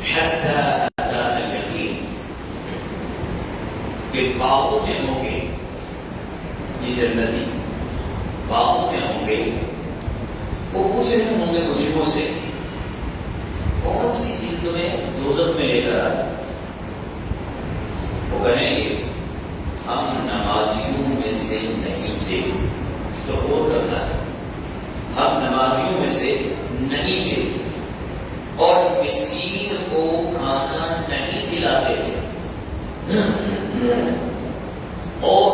حتی اتانا الیقین، کہ باغوں میں ہوں گے یہ جنتی، باغوں میں ہوں گے، وہ پوچھ رہے ہوں گے مجرموں سے کون سی چیز تمہیں دوزخ میں لے کر آئے؟ وہ کہیں گے ہم نمازیوں میں سے نہیں تھے، اس پر غور کرنا ہے، ہم نمازیوں میں سے نہیں تھے اور مسکین کو کھانا نہیں کھلاتے تھے اور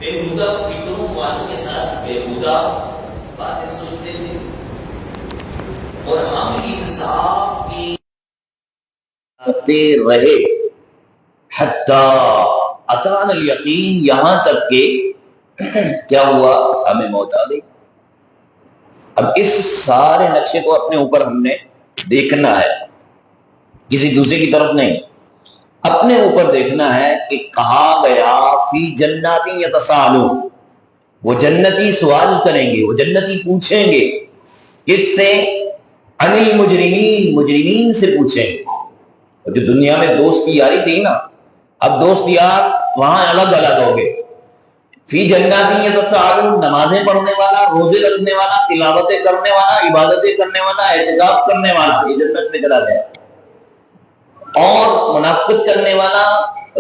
بےہودہ فکروں والوں کے ساتھ بےہودہ باتیں سوچتے تھے، اور ہم انصاف کی رہے حتی اتانا الیقین، یہاں تک کہ کیا ہوا، ہمیں موت آ گئی۔ اب اس سارے نقشے کو اپنے اوپر ہم نے دیکھنا ہے، کسی دوسرے کی طرف نہیں، اپنے اوپر دیکھنا ہے کہ کہا گیا فی جنات یتساءلون، وہ جنتی سوال کریں گے، وہ جنتی پوچھیں گے، کس سے؟ عن المجرمین، مجرمین سے پوچھیں گے۔ جو دنیا میں دوست یاری تھی نا، اب دوست یار وہاں الگ الگ ہو گئے۔ فی جنات یتساءلون، نمازیں پڑھنے والا، روزے رکھنے والا، تلاوتیں کرنے والا، عبادتیں کرنے والا، اعتکاف کرنے والا، یہ جنت میں چلا گیا، اور منافقت کرنے والا،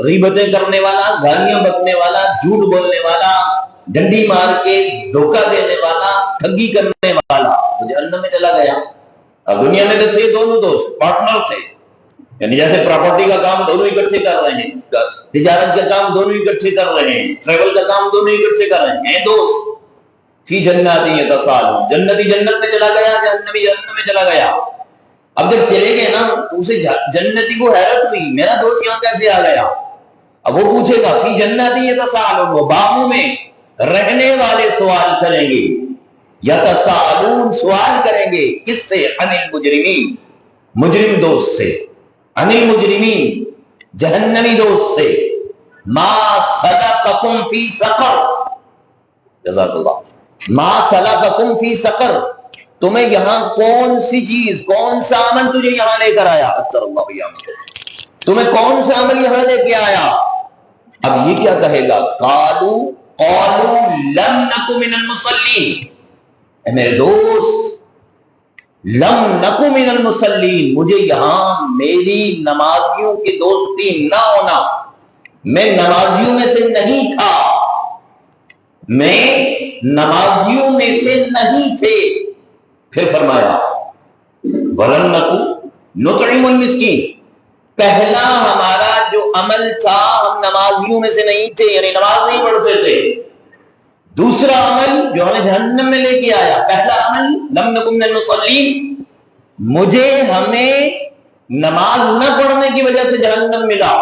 غیبتیں کرنے والا، گالیاں بکنے والا، جھوٹ بولنے والا، ڈنڈی مار کے دھوکہ دینے والا، ٹھگی کرنے والا، وہ جہنم میں چلا گیا۔ اب دنیا میں تو تھے دونوں دوست، پارٹنر تھے، یعنی جیسے پراپرٹی کا کام دونوں اکٹھے کر رہے ہیں، تجارت کا کام دونوں اکٹھے کر رہے ہیں، ٹریول کا کام دونوں اکٹھے کر رہے ہیں دوست۔ فی جنات یتساءلون، جنتی جنت میں چلا گیا، جہنمی جہنم میں چلا گیا۔ اب جب چلے گئے نا، اسے جنتی کو حیرت ہوئی، میرا دوست یہاں کیسے آ گیا؟ اب وہ پوچھے گا فی جنات یتساءلون، وہ باغوں میں رہنے والے سوال کریں گے، یتساءلون سوال کریں گے، کس سے؟ عن المجرمین، مجرم دوست سے، عن المجرمین جہنمی دوست سے، ما سلککم فی سقر، جزاک اللہ، ما سلککم فی سقر، تمہیں یہاں کون سی چیز، کون سا عمل تجھے یہاں لے کر آیا؟ تمہیں کون سا عمل یہاں لے کے آیا؟ اب یہ کیا کہے گا؟ قالوا لم نک من المصلین، اے میرے دوست، لم نک من المصلین، مجھے یہاں میری نمازیوں کی دوستی نہ ہونا، میں نمازیوں میں سے نہیں تھا، میں نمازیوں میں سے نہیں تھے۔ پھر فرمایا وَلَمْ نَكُ نُطْعِمُ الْمِسْكِينَ، پہلا ہمارا جو عمل تھا، ہم نمازیوں میں سے نہیں تھے، یعنی نماز نہیں پڑھتے تھے۔ دوسرا عمل جو ہمیں جہنم میں لے کے آیا، پہلا عمل لم نکن من المصلین، مجھے ہمیں نماز نہ پڑھنے کی وجہ سے جہنم ملا۔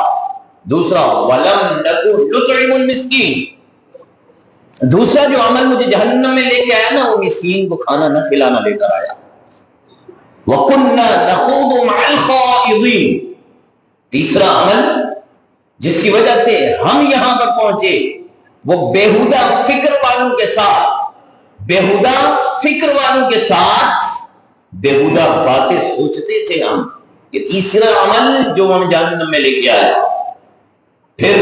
دوسرا وَلَمْ نَكُ نُطْعِمُ الْمِسْكِينَ، دوسرا جو عمل مجھے جہنم میں لے کے آیا نا، وہ مسکین کو کھانا نہ کھلانا لے کر آیا۔ وَكُنَّا نَخُوضُ مَعَ الْخَائِضِينَ، تیسرا عمل جس کی وجہ سے ہم یہاں پر پہنچے، وہ بےہودہ فکر والوں کے ساتھ، بےہودہ فکر والوں کے ساتھ بےہودہ باتیں سوچتے تھے ہم۔ یہ تیسرا عمل جو ہم جہنم میں لے کے آیا۔ پھر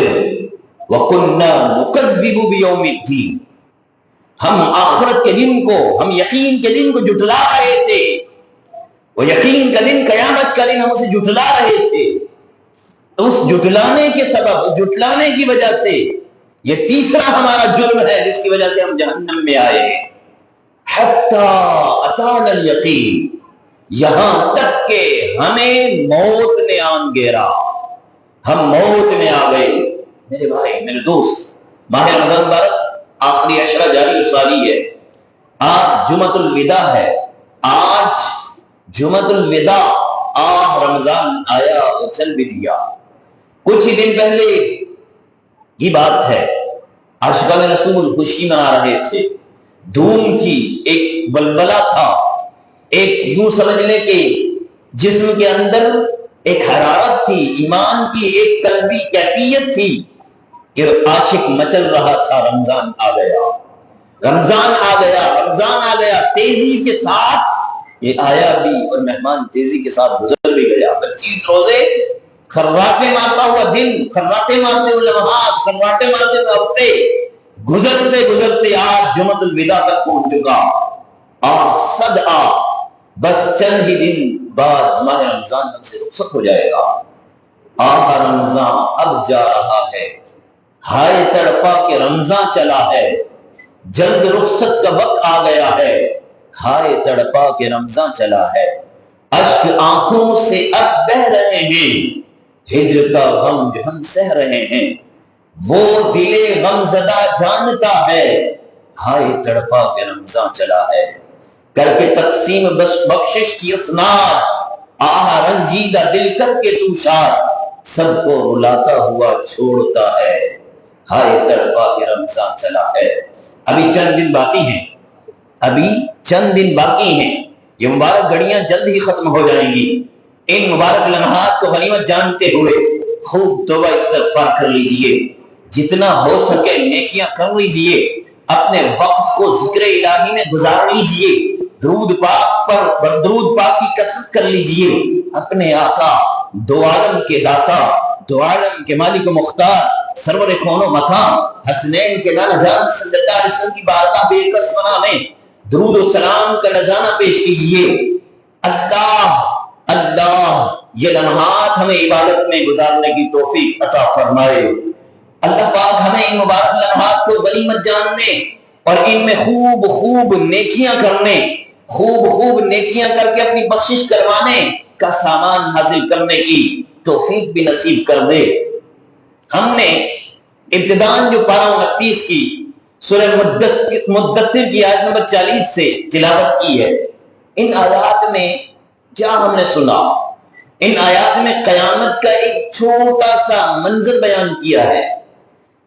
وَكُنَّا نُكَذِّبُ بِيَوْمِ الدِّينِ، ہم آخرت کے دن کو، ہم یقین کے دن کو جھٹلا رہے تھے، وہ یقین کا دن، قیامت کا دن، ہم اسے جھٹلا رہے تھے۔ تو اس جھٹلانے کے سبب، اس جھٹلانے کی وجہ سے، یہ تیسرا ہمارا جرم ہے جس کی وجہ سے ہم جہنم میں آئے ہیں۔ حتی اتانا الیقین، یہاں تک کہ ہمیں موت نے آن گھیرا، ہم موت میں آ گئے۔ میرے بھائی، میرے دوست، ماہ رمضان مبارک آخری عشرہ جاری ساری ہے، آج جمعۃ الوداع ہے، آج جمعۃ الوداع، آہ رمضان آیا اور چل بھی دیا۔ کچھ ہی دن پہلے کی بات ہے، عاشقان رسول خوشی منا رہے تھے، دھوم تھی، ایک ولولہ تھا، ایک یوں سمجھ لیں کہ جسم کے اندر ایک حرارت تھی، ایمان کی ایک قلبی کیفیت تھی کہ عاشق مچل رہا تھا۔ رمضان آ گیا، رمضان آ گیا، رمضان آ گیا، تیزی کے ساتھ یہ آیا بھی اور مہمان تیزی کے ساتھ گزر بھی گیا. 25 روزے خراٹے مارتا ہوا دن، خراٹے مارتے ہوئے لمحات، خراٹے مارتے ہوئے ہفتے، گزرتے گزرتے آج جمعۃ الوداع تک پہنچ چکا. صد بس چند ہی دن بعد ماہ رمضان ہم سے رخصت ہو جائے گا. رمضان اب جا رہا ہے، ہائے تڑپا کہ رمضان چلا ہے. جلد رخصت کا وقت آ گیا ہے، ہائے تڑپا کہ رمضان چلا ہے. اشک آنکھوں سے اب بہ رہے ہیں، ہجر کا غم جو ہم سہ رہے ہیں. وہ دل غم زدہ جانتا ہے، ہائے تڑپا کہ رمضان چلا ہے. کر کے تقسیم بخشش کی اسناد، رنجیدہ دل کر کے تو شاد. سب کو رلاتا ہوا چھوڑتا ہے، ہائے تڑپا کہ رمضان چلا ہے. ابھی چند دن باقی ہیں، ابھی چند دن باقی ہیں. یہ مبارک گھڑیاں جلد ہی ختم ہو جائیں گی. ان مبارک لمحات کو غنیمت جانتے ہوئے خوب توبہ استغفار کر لیجئے، جتنا ہو سکے نیکیاں کر لیجئے. اپنے وقت کو ذکر الہی میں گزار لیجئے. درود پاک پر درود پاک کی کثرت کر لیجئے. اپنے آقا دو عالم کے داتا، دو عالم کے مالک و مختار، سرور کون و مکان، حسنین کے نانا جان صلی اللہ علیہ وسلم کی بارگاہ بے کس فنا میں درود و سلام کا نذرانہ پیش کیجئے. اللہ اللہ یہ لمحات ہمیں عبادت میں گزارنے کی توفیق عطا فرمائے. اللہ پاک ہمیں ان مبارک لمحات کو غنیمت جاننے اور ان میں خوب خوب نیکیاں کرنے، خوب خوب نیکیاں کر کے اپنی بخشش کروانے کا سامان حاصل کرنے کی توفیق بھی نصیب کر دے. ہم نے ابتداءً جو پارہ 29 کی سورہ مدثر کی آیت نمبر 40 سے تلاوت کی ہے، ان آیات میں کیا ہم نے سنا؟ ان آیات میں قیامت کا ایک چھوٹا سا منظر بیان کیا ہے.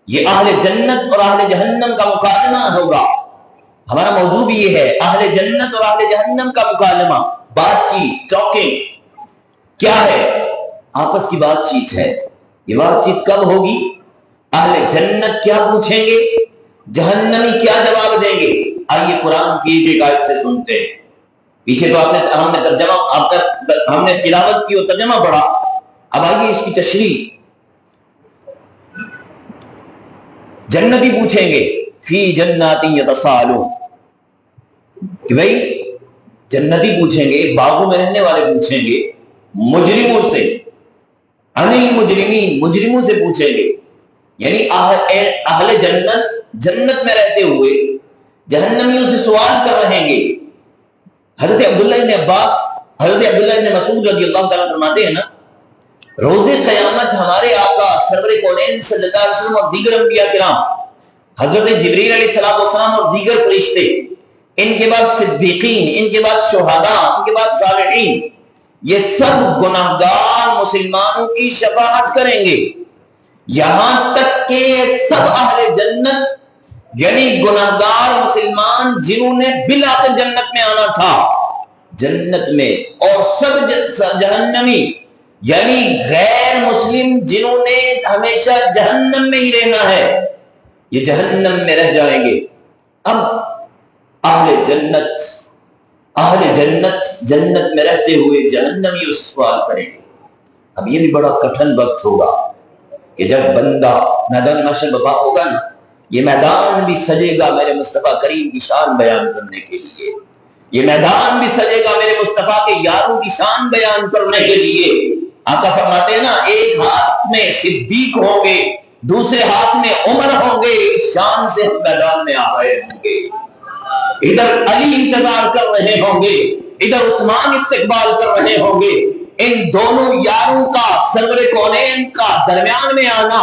یہ اہل جنت اور اہل جہنم کا مکالمہ ہوگا. ہمارا موضوع بھی یہ ہے، اہل جنت اور اہل جہنم کا مکالمہ، بات چیت، ٹاکنگ. کیا ہے؟ آپس کی بات چیت ہے. یہ بات چیت کب ہوگی؟ اہل جنت کیا پوچھیں گے، جہنمی کیا جواب دیں گے. آئیے قرآن کی ایک آیت سے سنتے ہیں. پیچھے تو ہم نے ترجمہ، ہم نے تلاوت کی اور ترجمہ پڑھا. اب آئیے اس کی تشریح. جنتی پوچھیں گے فی جنات یتساءلون، کہ بھئی جنتی پوچھیں گے، باغوں میں رہنے والے پوچھیں گے مجرموں سے، عن المجرمین، مجرموں سے پوچھیں گے. یعنی اہل جنت میں رہتے ہوئے جہنمیوں سے سوال کر رہے گے. حضرت عبداللہ ابن عباس، حضرت عبداللہ ابن مسعود رضی اللہ تعالیٰ فرماتے ہیں نا، روز قیامت ہمارے آقا سرور کونین صلی اللہ علیہ وسلم اور دیگر انبیاء کرام، حضرت جبریل علیہ السلام اور دیگر فرشتے، ان کے بعد صدیقین، ان کے بعد شہداء، ان کے بعد صالحین، یہ سب گناہگار مسلمانوں کی شفاعت کریں گے. یہاں تک کہ سب اہل جنت، یعنی گناہگار مسلمان جنہوں نے بالآخر جنت میں آنا تھا، جنت میں، اور سب جہنمی یعنی غیر مسلم جنہوں نے ہمیشہ جہنم میں ہی رہنا ہے، یہ جہنم میں رہ جائیں گے. اب اہل جنت جنت میں رہتے ہوئے جہنمی اس سوال کریں گے. اب یہ بھی بڑا کٹھن وقت ہوگا کہ جب بندہ میدان محشر بپا ہوگا نا، یہ میدان بھی سجے گا میرے مصطفیٰ کریم کی شان بیان کرنے کے لیے. یہ میدان بھی سجے گا میرے مصطفیٰ کے یاروں کی شان بیان کرنے کے لیے. آقا فرماتے ہیں نا، ایک ہاتھ میں صدیق ہوں گے، دوسرے ہاتھ میں عمر ہوں گے. اس شان سے ہم میدان میں آ رہے ہوں گے. ادھر علی انتظار کر رہے ہوں گے، ادھر عثمان استقبال کر رہے ہوں گے. ان دونوں یاروں کا، سرور کونین کا درمیان میں آنا،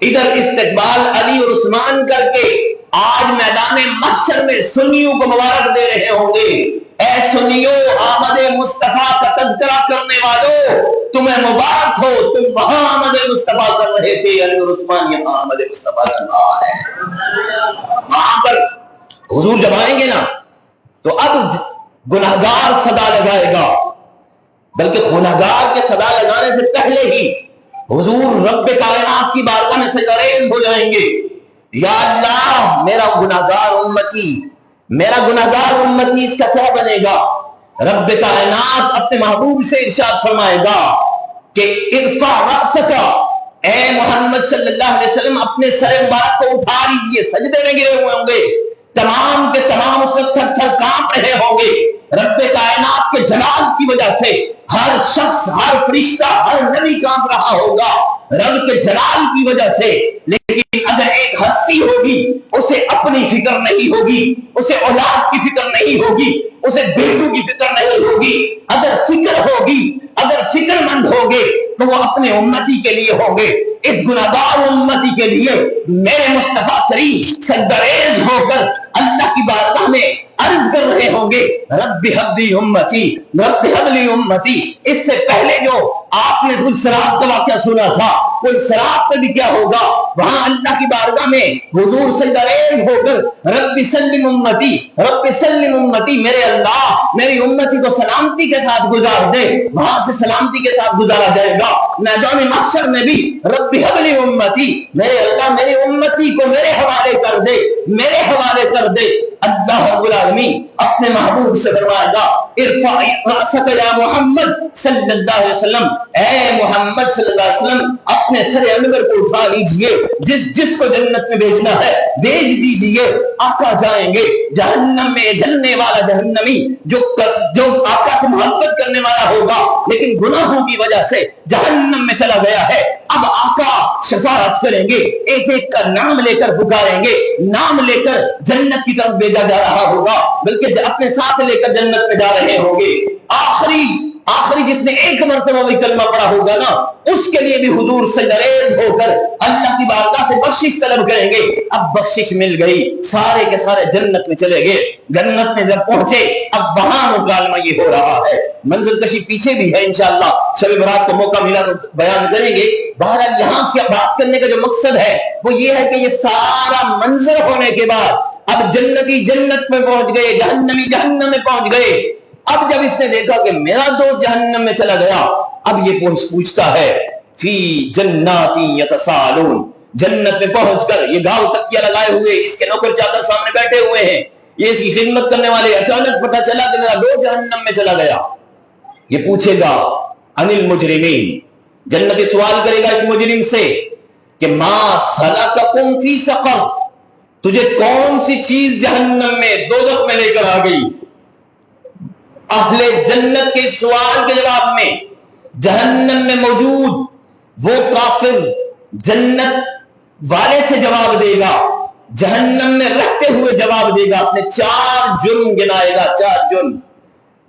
ادھر استقبال علی اور عثمان کر کے آج میدان محشر میں سنیوں کو مبارک دے رہے ہوں گے. اے سنیوں، آمد مصطفیٰ کا تذکرہ کرنے والوں، تمہیں مبارک ہو، تم وہاں آمد مصطفیٰ کر رہے تھے، علی اور عثمان یہاں آمد مصطفیٰ کر رہا ہے. وہاں پر حضور جب آئیں گے نا تو اب گناہگار صدا لگائے گا، بلکہ گناہگار کے صدا لگانے سے پہلے ہی حضور رب کائنات کی بارگاہ میں سجدہ ہو جائیں گے. یا اللہ، میرا گناہگار امتی، اس کا کیا بنے گا؟ رب کائنات اپنے محبوب سے ارشاد فرمائے گا کہ ارفع رأسک، اے محمد صلی اللہ علیہ وسلم اپنے سر مبارک کو اٹھا لیجئے. سجدے میں گرے ہوئے ہوں گے، تمام کے تمام اس وقت تھر تھر کانپ رہے ہوں گے. رب کائنات کے جلال کی وجہ سے ہر شخص، ہر فرشتہ، ہر نبی کانپ رہا ہوگا رب کے جلال کی وجہ سے. لیکن اگر ایک ہستی ہوگی، اسے اپنی فکر نہیں ہوگی، اسے اولاد کی فکر نہیں ہوگی، اسے بیٹوں کی فکر نہیں ہوگی. اگر فکر ہوگی، اگر فکر مند ہوگے تو وہ اپنے امتی کے لیے ہوں گے. اس گناہگار امتی کے لیے میرے مصطفیٰ کریم سجدریز ہو کر اللہ کی بارگاہ میں عرض کر رہے ہوں گے رب ہب لی امتی، رب ہب لی امتی. اس سے پہلے جو آپ نے کچھ سراب کا واقعہ سنا تھا، کوئی سراب پہ بھی کیا ہوگا، وہاں اللہ کی بارگاہ میں حضور سجدریز ہو کر رب سلم امتی، رب سلم امتی، میرے اللہ میری امتی کو سلامتی کے ساتھ گزار دے. وہاں سے سلامتی کے ساتھ گزارا جائے گا. میدان محشر میں بھی رب ہب لی امتی، میرے اللہ میری امتی کو میرے حوالے کر دے، میرے حوالے کر دے. اللہ رب العالمین اپنے محبوب سے فرمائے گا ارفع رأسک یا محمد صلی اللہ علیہ وسلم، اے محمد صلی اللہ علیہ وسلم اپنے سر انور کو اٹھا لیجئے. جس کو جنت میں بھیجنا ہے بھیج دیجئے. آقا جائیں گے جہنم میں. جلنے والا جہنمی جو آقا سے محبت کرنے والا ہوگا لیکن گناہوں کی وجہ سے جہنم میں چلا گیا ہے، اب آقا شفاعت کریں گے، ایک ایک کا نام لے کر پکاریں گے، نام لے کر جنت کی طرف بھیجا جا رہا ہوگا، بلکہ اپنے ساتھ لے کر جنت میں جا رہے ہوں گے. آخری جس نے ایک مرتبہ بھی کلمہ پڑھا ہوگا نا، اس کے لیے بھی حضور سے گریز ہو کر اللہ کی بارگاہ سے بخشش طلب کریں گے. اب بخشش مل گئی، سارے کے سارے جنت میں چلے گئے. جنت میں جب پہنچے اب وہاں مکالمہ یہ ہو رہا ہے. منزل کشی پیچھے بھی ہے، انشاءاللہ شب برات کو موقع ملا تو بیان کریں گے. بہرحال یہاں کیا بات کرنے کا جو مقصد ہے وہ یہ ہے کہ یہ سارا منظر ہونے کے بعد اب جنتی جنت میں پہنچ گئے، جہنمی جہنم میں پہنچ گئے. اب جب اس نے دیکھا کہ میرا دوست جہنم میں چلا گیا، اب یہ پوچھتا ہے فی جناتی یتسالون، جنت میں پہنچ کر یہ گاؤں تکیہ لگائے ہوئے اس کے نوکر چادر سامنے بیٹھے ہوئے ہیں، یہ اس کی خدمت کرنے والے. اچانک پتہ چلا کہ میرا دوست جہنم میں چلا گیا. یہ پوچھے گا عن المجرمین، جنتی سوال کرے گا اس مجرم سے کہ ما سلککم فی سقر، تجھے کون سی چیز جہنم میں دوزخ میں لے کر آ گئی. اہل جنت کے سوال کے جواب میں جہنم میں موجود وہ کافر جنت والے سے جواب دے گا، جہنم میں رہتے ہوئے جواب دے گا، اپنے 4 جرم گنائے گا. 4 جرم.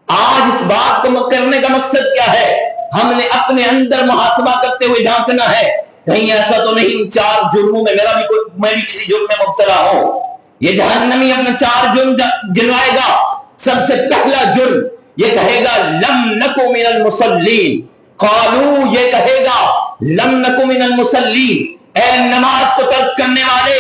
آج اس بات کو کرنے کا مقصد کیا ہے؟ ہم نے اپنے اندر محاسبہ کرتے ہوئے جھانکنا ہے کہیں ایسا تو نہیں 4 جرموں میں میں بھی کسی جرم میں مبتلا ہوں. یہ جہنمی اپنے 4 جرم گنوائے گا. سب سے پہلا جرم یہ کہے گا لم نکو من المصلین. قالو، یہ کہے گا لم نکو من المصلین، اے نماز کو ترک کرنے والے،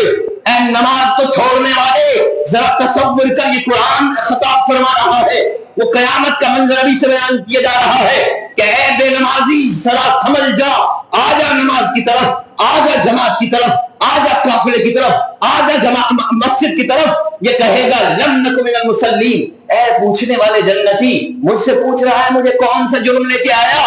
اے نماز کو چھوڑنے والے. ذرا تصور کر، یہ قرآن خطاب فرما رہا ہے، وہ قیامت کا منظر ابھی سے بیان کیا جا رہا ہے کہ اے بے نمازی ذرا سمجھ جا، آ جا نماز کی طرف، آ جا جماعت کی طرف، آ جا قافلے کی طرف، آ جا مسجد کی طرف. یہ کہے گا لم نکو من المصلین. اے پوچھنے والے جنتی، مجھ سے پوچھ رہا ہے مجھے کون سا جرم لے کے آیا؟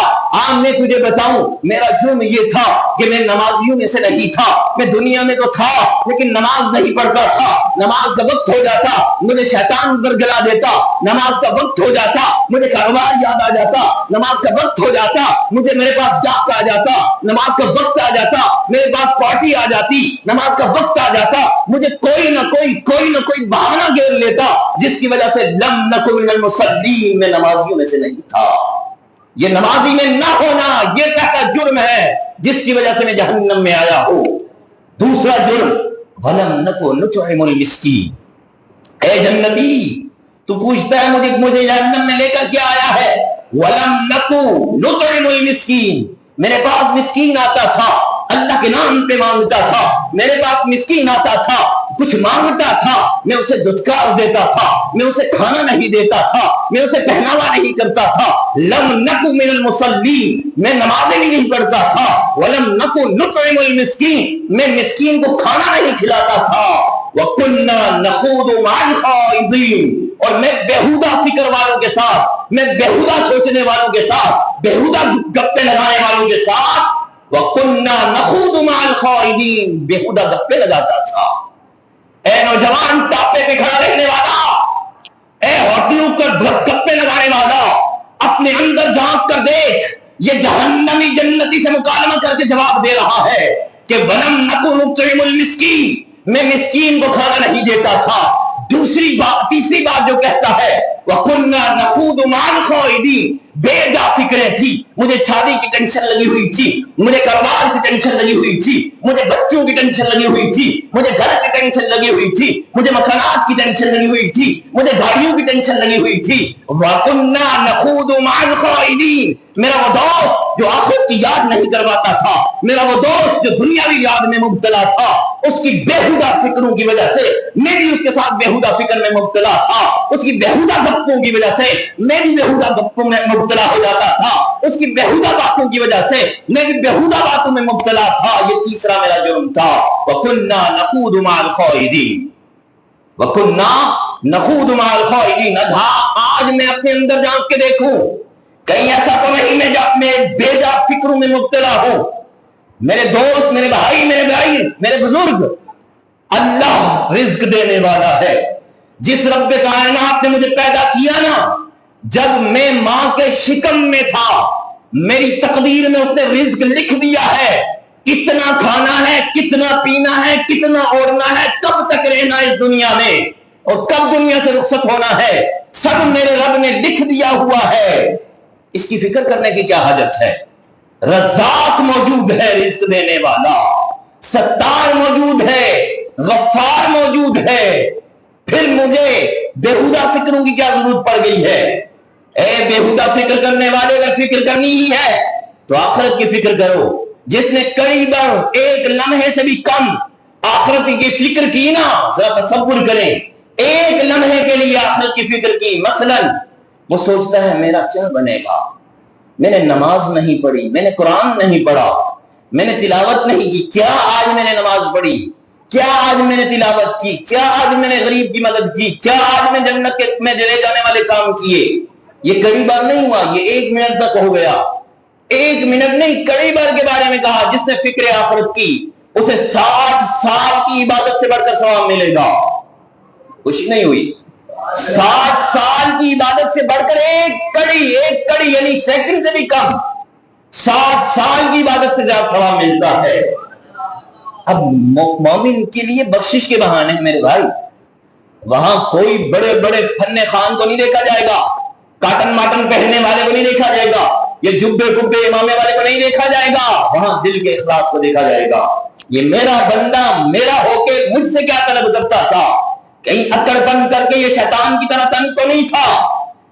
میں تجھے بتاؤں، میرا جرم یہ تھا کہ میں نمازیوں میں سے نہیں تھا. میں دنیا میں تو تھا لیکن نماز نہیں پڑھتا تھا. نماز کا وقت ہو جاتا مجھے شیطان برگلا دیتا، نماز کا وقت ہو جاتا مجھے کاروبار یاد آ جاتا، نماز کا وقت ہو جاتا مجھے میرے پاس ڈاک آ جاتا، نماز کا وقت آ جاتا میرے پاس پارٹی آ جاتی، نماز کا وقت آ جاتا مجھے کوئی نہ کوئی بہانہ گھیر لیتا جس کی وجہ سے لم نکو من المصلین، میں نمازیوں میں سے نہیں تھا. یہ نمازی میں نہ ہونا یہ پہلا جرم ہے جس کی وجہ سے میں جہنم میں آیا ہوں. دوسرا جرم ولم نکو نطعم المسکین. اے جنتی، تو پوچھتا ہے مجھے جہنم میں لے کر کیا آیا ہے؟ ولم نکو نطعم المسکین، میرے پاس مسکین آتا تھا، اللہ کے نام پہ مانگتا تھا، میرے پاس مسکین آتا تھا کچھ مانگتا تھا، میں اسے دھتکار دیتا تھا، میں اسے کھانا نہیں دیتا تھا، میں اسے پہناوا نہیں کرتا تھا. لم نکو من المصلین، میں نمازیں بھی نہیں پڑھتا تھا. ولم نکو نطعم المسکین، میں مسکین کو کھانا نہیں کھلاتا تھا. وَكُنَّا نَخُوضُ مَعَ الْخَائِضِينَ، اور میں بےہودہ فکر والوں کے ساتھ، میں بےہودہ سوچنے والوں کے ساتھ، بےہودہ گپے لگانے والوں کے ساتھ وَكُنَّا نَخُوضُ مَعَ الْخَائِضِينَ، بےہودہ گپے لگاتا تھا۔ اے نوجوان ٹاپے پہ کھڑا رہنے والا، اے ہوٹلوں پر گپے لگانے والا، اپنے اندر جھانک کر دیکھ، یہ جہنمی جنتی سے مکالمہ کر کے جواب دے رہا ہے کہ وَلَمْ نَكُ نُطْعِمُ الْمِسْكِينَ، میں مسکین کو کھانا نہیں دیتا تھا۔ تیسری بات جو کہتا ہے وَكُنَّا نَخُوضُ مَعَ الْخَائِضِينَ، بے جا فکریں تھی، مجھے شادی کی ٹینشن لگی ہوئی تھی، مجھے کاروبار کی ٹینشن لگی ہوئی تھی، مجھے بچوں کی ٹینشن لگی ہوئی تھی، مجھے گھر کی ٹینشن لگی ہوئی تھی، مجھے مکانات کی ٹینشن لگی ہوئی تھی، مجھے گاڑیوں کی ٹینشن لگی ہوئی تھی۔ وَكُنَّا نَخُوضُ مَعَ الْخَائِضِينَ، میرا وہ دوست جو آخرت کی یاد نہیں کرواتا تھا، میرا وہ دوست جو دنیاوی یاد میں مبتلا تھا، اس کی بےہودہ فکروں کی وجہ سے میں بھی اس کے ساتھ بےہودہ فکر میں مبتلا تھا، اس کی بےہودہ گپوں کی وجہ سے میں بھی بےہودہ گپوں میں مبتلا ہو جاتا تھا، اس کی بےہودہ باتوں کی وجہ سے میں بھی بےہودہ باتوں میں مبتلا تھا۔ یہ تیسرا میرا جرم تھا۔ وَكُنَّا نَخُوضُ مَعَ الْخَائِضِينَ، وَكُنَّا نَخُوضُ مَعَ الْخَائِضِينَ۔ آج میں اپنے اندر جھانک کے دیکھوں، کہیں ایسا تو نہیں میں بے جا فکروں میں مبتلا ہوں۔ میرے دوست، میرے بھائی، میرے بزرگ، اللہ رزق دینے والا ہے۔ جس رب کائنات نے مجھے پیدا کیا نا، جب میں ماں کے شکم میں تھا، میری تقدیر میں اس نے رزق لکھ دیا ہے، کتنا کھانا ہے، کتنا پینا ہے، کتنا اوڑھنا ہے، کب تک رہنا اس دنیا میں اور کب دنیا سے رخصت ہونا ہے، سب میرے رب نے لکھ دیا ہوا ہے۔ اس کی فکر کرنے کی کیا حاجت ہے؟ رزاق موجود ہے، رزق دینے والا، ستار موجود ہے، غفار موجود ہے، پھر مجھے بےہودہ فکروں کی کیا ضرورت پڑ گئی ہے؟ اے بےہودہ فکر کرنے والے، اگر فکر کرنی ہی ہے تو آخرت کی فکر کرو۔ جس نے قریباً ایک لمحے سے بھی کم آخرت کی فکر کی نا، ذرا تصور کریں، ایک لمحے کے لیے آخرت کی فکر کی، مثلا وہ سوچتا ہے میرا کیا بنے گا، میں نے نماز نہیں پڑھی، میں نے قرآن نہیں پڑھا، میں نے تلاوت نہیں کی، کیا آج میں نے نماز پڑھی، کیا آج میں نے تلاوت کی، کیا آج میں نے غریب کی مدد کی، کیا آج میں جنت میں لے جانے والے کام کیے؟ یہ کئی بار نہیں ہوا، یہ 1 منٹ تک ہو گیا۔ 1 منٹ نہیں، کئی بار کے بارے میں کہا جس نے فکر آخرت کی اسے 60 سال کی عبادت سے بڑھ کر ثواب ملے گا۔ خوشی نہیں ہوئی؟ 60 سال کی عبادت سے بڑھ کر ایک کڑی یعنی سیکنڈ سے بھی کم 60 سال کی عبادت سے زیادہ ثواب ملتا ہے۔ اب مومن کے لیے بخشش کے بہانے ہیں میرے بھائی، وہاں کوئی بڑے بڑے فن خان کو نہیں دیکھا جائے گا، کاٹن ماٹن پہننے والے کو نہیں دیکھا جائے گا، یہ جبے کبے امامے والے کو نہیں دیکھا جائے گا، وہاں دل کے اخلاص کو دیکھا جائے گا۔ یہ میرا بندہ میرا ہو کے مجھ سے کیا طلب کرتا تھا؟ کہیں اکڑ بند کر کے یہ شیطان کی طرح تنگ تو نہیں تھا؟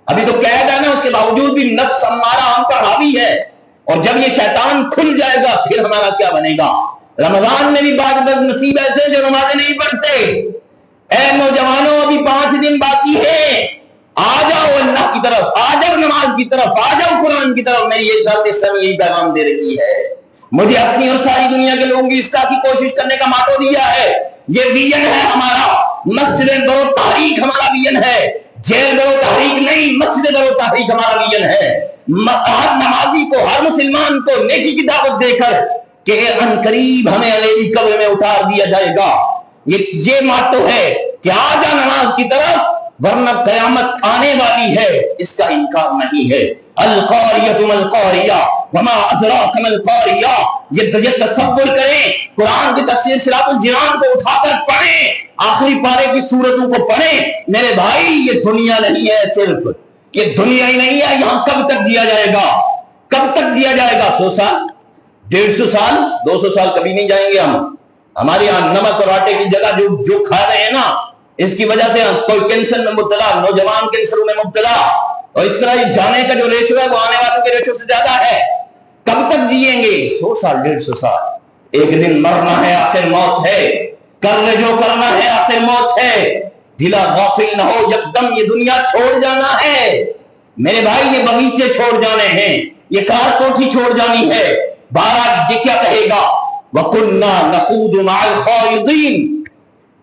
ابھی تو قید ہے نا، اس کے باوجود بھی نفس ہمارا ہم پر حاوی ہے، اور جب یہ شیطان کھل جائے گا پھر ہمارا کیا بنے گا؟ رمضان میں بھی بعض نصیب ایسے جو نمازیں نہیں پڑھتے۔ اے نوجوانوں، ابھی 5 دن باقی ہے، آ جاؤ اللہ کی طرف، آ جاؤ نماز کی طرف، آ جاؤ قرآن کی طرف۔ میری یہ دعوت اسلامی یہی پیغام دے رہی ہے، مجھے اپنی اور ساری دنیا کے لوگوں کی اصلاح کی کوشش کرنے کا ماٹو دیا ہے، یہ ویژن ہے ہمارا۔ مسجد برو تحریک ہمارا ویژن ہے، جیل برو تحریک نہیں، مسجد برو تحریک ہمارا ویژن ہے۔ ہر نمازی کو، ہر مسلمان کو نیکی کی دعوت دے کر کہ ان قریب ہمیں علیحدہ قبر میں اتار دیا جائے گا، یہ ماٹو ہے کہ آ جا نماز کی طرف ورنہ قیامت آنے والی ہے، اس کا انکار نہیں ہے۔ القاریۃ ما القاریہ وما ادراک ما القاریہ، یہ تصور کریں، قرآن کی تفسیر صراط الجنان کو اٹھا کر پڑھیں، آخری پارے کی سورتوں کو پڑھیں۔ میرے بھائی یہ دنیا نہیں ہے، صرف یہ دنیا ہی نہیں ہے، یہاں کب تک جیا جائے گا؟ کب تک جیا جائے گا؟ 100 سال، 150 سال، 200 سال کبھی نہیں جائیں گے ہم۔ ہمارے یہاں نمک اور آٹے کی جگہ جو کھا رہے ہیں نا، اس کی وجہ سے کوئی کینسر میں مبتلا، نوجوان کینسروں میں مبتلا، اور اس طرح یہ جانے کا جو ریشو ہے وہ آنے والوں کے ریشو سے زیادہ ہے۔ کب تک جیئیں گے؟ 100 سال، 150 سال۔ ایک دن مرنا ہے، آخر موت ہے، کرنے جو کرنا ہے آخر موت ہے۔ دلا غافل نہ ہو، یکدم یہ دنیا چھوڑ جانا ہے میرے بھائی، یہ باغیچے چھوڑ جانے ہیں، یہ کار کوٹھی چھوڑ جانی ہے۔ بہرحال یہ کیا کہے گا؟ وَكُنَّا نَخُوضُ مَعَ الْخَائِضِينَ،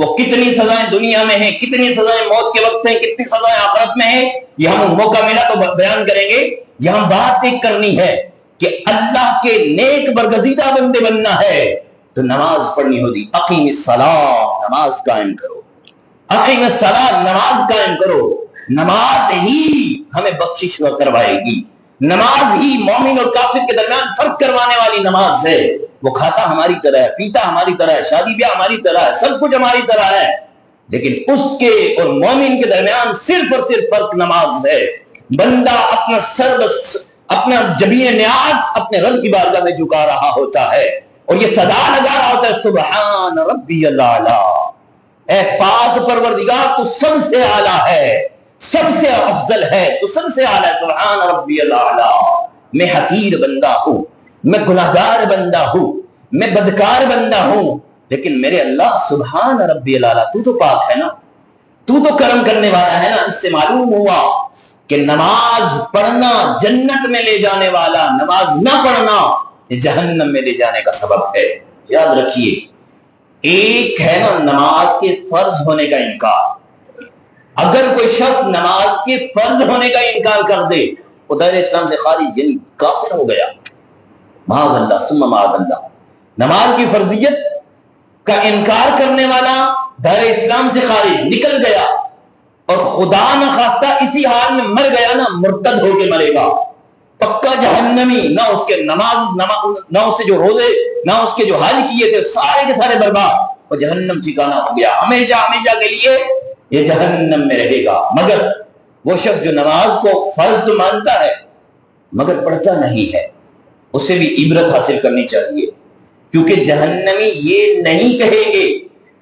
وہ کتنی سزائیں دنیا میں ہیں، کتنی سزائیں موت کے وقت ہیں، کتنی سزائیں آخرت میں ہیں، یہ ہم موقع ملا تو بیان کریں گے۔ یہاں بات ایک کرنی ہے کہ اللہ کے نیک برگزیدہ بندے بننا ہے تو نماز پڑھنی ہوگی۔ اقیم الصلاۃ، نماز قائم کرو، اقیم الصلاۃ، نماز قائم کرو۔ نماز ہی ہمیں بخشش کروائے گی، نماز ہی مومن اور کافر کے درمیان فرق کروانے والی نماز ہے۔ وہ کھاتا ہماری طرح ہے، پیتا ہماری طرح ہے، شادی بیاہ ہماری طرح ہے، سب کچھ ہماری طرح ہے، لیکن اس کے اور مومن کے درمیان صرف اور صرف فرق نماز ہے۔ بندہ اپنا سر، اپنا جبین نیاز اپنے رب کی بارگاہ میں جھکا رہا ہوتا ہے اور یہ صدا لگا رہا ہوتا ہے، سبحان ربی الاعلی، اے پاک پروردگار تو سب سے اعلیٰ ہے، سب سے افضل ہے، تو سب سے اعلیٰ، سبحان ربی الاعلی۔ میں حقیر بندہ ہوں، میں گناہگار بندہ ہوں، میں بدکار بندہ ہوں، لیکن میرے اللہ سبحان ربی الاعلی، تو تو پاک ہے نا، تو تو کرم کرنے والا ہے نا۔ اس سے معلوم ہوا کہ نماز پڑھنا جنت میں لے جانے والا، نماز نہ پڑھنا یہ جہنم میں لے جانے کا سبب ہے۔ یاد رکھیے، ایک ہے نا نماز کے فرض ہونے کا انکار، اگر کوئی شخص نماز کے فرض ہونے کا انکار کر دے وہ دائرہ اسلام سے خارج، یعنی کافر ہو گیا، معاذ اللہ ثم معاذ اللہ۔ نماز کی فرضیت کا انکار کرنے والا دائرہ اسلام سے خارج نکل گیا، اور خدا نہ خواستہ اسی حال میں مر گیا نا، مرتد ہو کے مرے گا، پکا جہنمی، نہ اس کے نماز، نہ اس سے جو روزے، نہ اس کے جو حج کیے تھے سارے کے سارے برباد، اور جہنم ٹھکانہ ہو گیا، ہمیشہ ہمیشہ کے لیے یہ جہنم میں رہے گا۔ مگر وہ شخص جو نماز کو فرض تو مانتا ہے مگر پڑھتا نہیں ہے، اسے بھی عبرت حاصل کرنی چاہیے، کیونکہ جہنمی یہ نہیں کہیں گے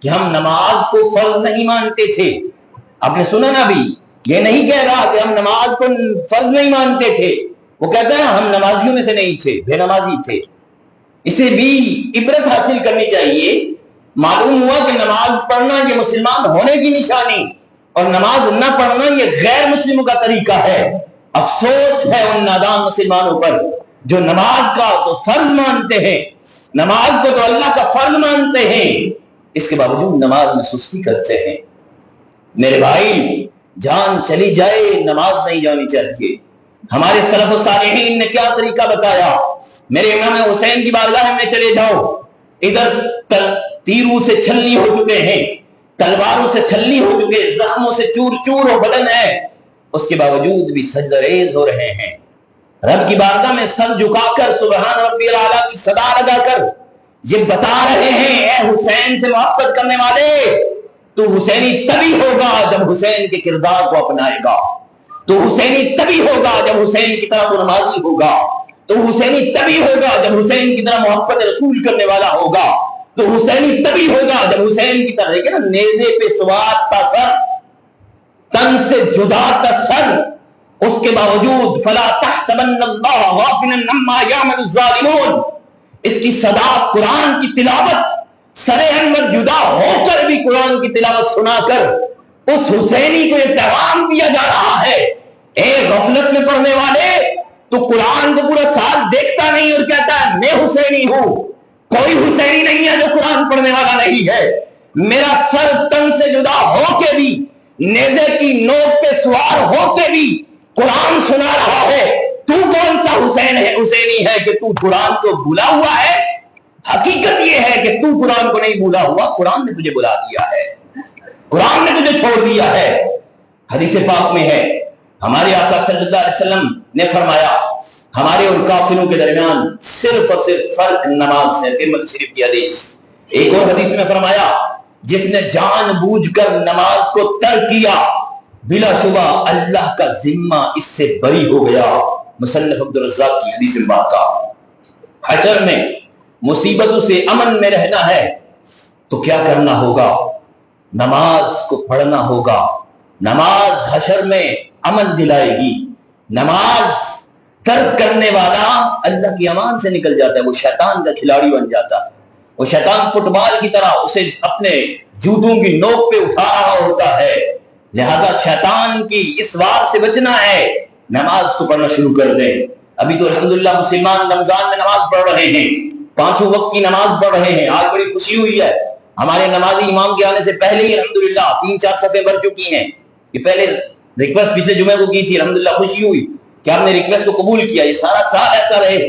کہ ہم نماز کو فرض نہیں مانتے تھے۔ آپ نے سنا نا بھی، یہ نہیں کہہ رہا کہ ہم نماز کو فرض نہیں مانتے تھے، وہ کہتا ہے ہم نمازیوں میں سے نہیں تھے، بے نمازی تھے۔ اسے بھی عبرت حاصل کرنی چاہیے۔ معلوم ہوا کہ نماز پڑھنا یہ مسلمان ہونے کی نشانی، اور نماز نہ پڑھنا یہ غیر مسلموں کا طریقہ ہے۔ افسوس ہے ان نادان مسلمانوں پر جو نماز کا تو فرض مانتے ہیں، نماز کو تو اللہ کا فرض مانتے ہیں، اس کے باوجود نماز میں سستی کرتے ہیں۔ میرے بھائی، جان چلی جائے نماز نہیں جانی چاہیے۔ ہمارے سلف و صالحین نے کیا طریقہ بتایا؟ میرے امام حسین کی بارگاہ میں چلے جاؤ، ادھر تیروں سے چھلنی ہو چکے ہیں، تلواروں سے چھلنی ہو چکے، زخموں سے چور چور ہو بدن ہے، اس کے باوجود بھی سجدہ ریز ہو رہے ہیں، رب کی بارگاہ میں سر جھکا کر سبحان ربی الاعلیٰ کی صدا لگا کر یہ بتا رہے ہیں، اے حسین سے محبت کرنے والے، تو حسینی تبھی ہوگا جب حسین کے کردار کو اپنائے گا، تو حسینی تبھی ہوگا جب حسین کی طرح وہ نمازی ہوگا، تو حسینی تبھی ہوگا جب حسین کی طرح محبت رسول کرنے والا ہوگا، تو حسینی تبھی ہوگا جب حسین کی طرح، دیکھیں نا، نیزے پہ سوار کا سر، تن سے جدا کا سر، اس کے باوجود فلا تحسبن اللہ غافلا عما یعمل الظالمون، اس کی صدا قرآن کی تلاوت، سر انور جدا ہو کر بھی قرآن کی تلاوت سنا کر اس حسینی کو یہ پیغام دیا جا رہا ہے، اے غفلت میں پڑھنے والے، تو قرآن کو پورا سال دیکھتا نہیں اور کہتا ہے میں حسینی ہوں۔ کوئی حسینی نہیں ہے جو قرآن پڑھنے والا نہیں ہے۔ میرا سر تن سے جدا ہو کے بھی، نیزے کی نوک پہ سوار ہو کے بھی قرآن سنا رہا ہے، تو کون سا حسین ہے، حسینی ہے کہ تو قرآن کو بھولا ہوا ہے؟ حقیقت یہ ہے کہ تو قرآن کو نہیں بھولا ہوا، قرآن نے تجھے بلا دیا ہے، قرآن نے تجھے چھوڑ دیا ہے۔ حدیث پاک میں ہے، ہمارے آقا صلی اللہ علیہ وسلم نے فرمایا ہمارے اور کافروں کے درمیان صرف اور صرف فرق نماز ہے، ترمذی شریف کی حدیث۔ ایک اور حدیث میں فرمایا جس نے جان بوجھ کر نماز کو ترک کیا بلا شبہ اللہ کا ذمہ اس سے بری ہو گیا۔ مصنف عبدالرزاق کی حدیث مبارکہ۔ حشر میں مصیبتوں سے امن میں رہنا ہے تو کیا کرنا ہوگا؟ نماز کو پڑھنا ہوگا۔ نماز حشر میں امن دلائے گی۔ نماز ترک کرنے والا اللہ کی امان سے نکل جاتا ہے، وہ شیطان کا کھلاڑی بن جاتا ہے، وہ شیطان فٹ بال کی طرح اسے اپنے جوتوں کی نوک پہ اٹھا رہا ہوتا ہے۔ لہذا شیطان کی اس وار سے بچنا ہے، نماز کو پڑھنا شروع کر دیں۔ ابھی تو الحمدللہ مسلمان رمضان میں نماز پڑھ رہے ہیں، 5 وقت کی نماز پڑھ رہے ہیں، آج بڑی خوشی ہوئی ہے، ہمارے نمازی امام کے آنے سے پہلے ہی الحمدللہ 3-4 صفحے بھر چکی ہیں. یہ پہلے ریکویسٹ پچھلے جمعے کو کی تھی, الحمدللہ خوشی ہوئی کہ آپ نے ریکویسٹ کو قبول کیا. یہ سارا سال ایسا رہے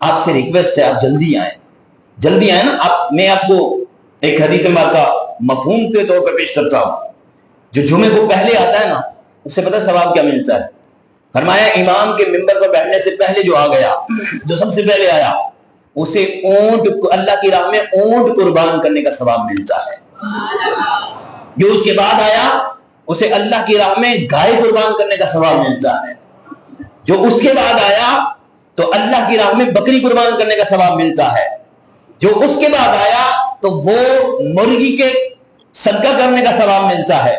آپ سے ریکویسٹ ہے آپ جلدی آئیں, جلدی آئیں نا. میں آپ کو ایک حدیث مبارکہ مفہوم کے طور پر پیش کرتا ہوں. جو جمعے کو پہلے آتا ہے نا, اس سے پتہ ثواب کیا ملتا ہے. فرمایا امام کے منبر پر بیٹھنے سے پہلے جو آ گیا, جو سب سے پہلے آیا, اسے اونٹ, اللہ کی راہ میں اونٹ قربان کرنے کا ثواب ملتا ہے. جو اس کے بعد آیا اسے اللہ کی راہ میں گائے قربان کرنے کا ثواب ملتا ہے. جو اس کے بعد آیا تو اللہ کی راہ میں بکری قربان کرنے کا ثواب ملتا ہے. جو اس کے بعد آیا تو وہ مرغی کے صدقہ کرنے کا ثواب ملتا ہے.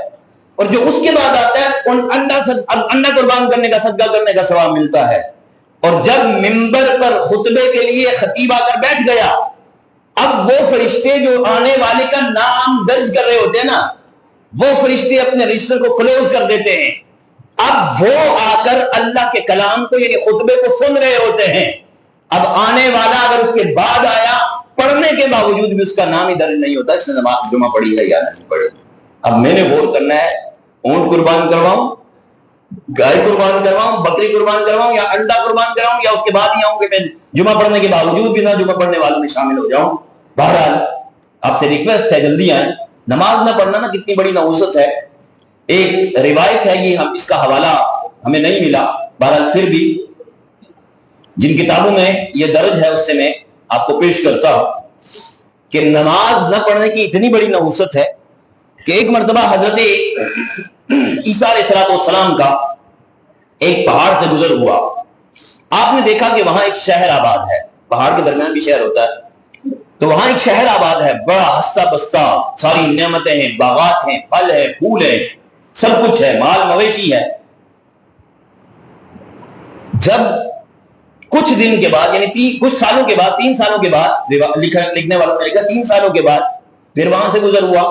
اور جو اس کے بعد آتا ہے انڈا قربان کرنے کا صدقہ کرنے کا ثواب ملتا ہے. اور جب منبر پر خطبے کے لیے خطیب آ کر بیٹھ گیا, اب وہ فرشتے جو آنے والے کا نام درج کر رہے ہوتے ہیں نا, وہ فرشتے اپنے رجسٹر کو کلوز کر دیتے ہیں. اب وہ آ کر اللہ کے کلام کو یعنی خطبے کو سن رہے ہوتے ہیں. اب آنے والا اگر اس کے بعد آیا, پڑھنے کے باوجود بھی اس کا نام ہی درج نہیں ہوتا اس نے نماز جمعہ پڑھی ہے یا نہیں پڑھی. اب میں نے غور کرنا ہے, اونٹ قربان کرواؤں, گائے قربان کرواؤں, بکری قربان کرواؤں, یا انڈا قربان کرواؤں, یا اس کے بعد ہی آؤں کہ میں جمعہ پڑھنے کے باوجود بھی نہ جمعہ پڑھنے والوں میں شامل ہو جاؤں. بہرحال آپ سے ریکویسٹ ہے جلدی آئیں. نماز نہ پڑھنا نا کتنی بڑی نحوست ہے. ایک روایت ہے, یہ ہم اس کا حوالہ ہمیں نہیں ملا, بہرحال پھر بھی جن کتابوں میں یہ درج ہے اس سے میں آپ کو پیش کرتا ہوں کہ نماز نہ پڑھنے کی اتنی بڑی نحوست ہے کہ ایک مرتبہ حضرت عیسیٰ علیہ السلام کا ایک پہاڑ سے گزر ہوا. آپ نے دیکھا کہ وہاں ایک شہر آباد ہے, پہاڑ کے درمیان بھی شہر ہوتا ہے, تو وہاں ایک شہر آباد ہے, بڑا ہستا بستا, ساری نعمتیں ہیں, باغات ہیں, پھل ہے, پھول ہے, سب کچھ ہے, مال مویشی ہے. جب کچھ دن کے بعد یعنی کچھ سالوں کے بعد, 3 سالوں کے بعد, لکھنے والوں نے لکھا 3 سالوں کے بعد پھر وہاں سے گزر ہوا,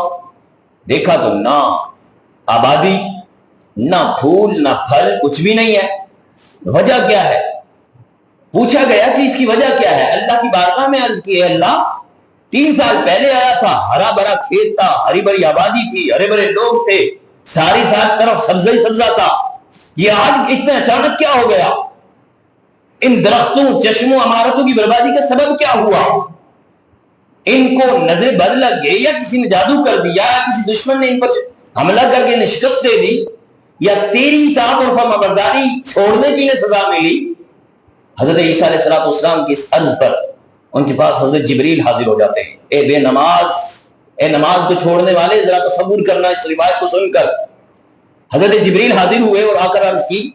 دیکھا تو نہ آبادی, نہ پھول, نہ پھل, کچھ بھی نہیں ہے. وجہ کیا ہے؟ پوچھا گیا کہ اس کی وجہ کیا ہے. اللہ کی بارگاہ میں عرض کی, اللہ 3 سال پہلے آیا تھا, ہرا بھرا کھیت تھا, ہری بھری آبادی تھی, ہرے بھرے لوگ تھے, ساری طرف سبزہ ہی سبزہ تھا. یہ آج اتنا اچانک کیا ہو گیا؟ ان درختوں, چشموں, عمارتوں کی بربادی کا سبب کیا ہوا؟ ان کو نظر بد لگ گئی, یا کسی نے جادو کر دیا, یا کسی دشمن نے ان پر حملہ کر کے شکست دے دی, یا تیری اطاعت اور فرمانبرداری چھوڑنے کی انہیں سزا ملی؟ حضرت عیسیٰ علیہ السلام کی اس عرض پر ان کے پاس حضرت جبریل حاضر ہو جاتے ہیں. اے بے نماز, اے نماز کو چھوڑنے والے, ذرا تصور کرنا اس روایت کو سن کر. حضرت جبریل حاضر ہوئے اور آ کر عرض کی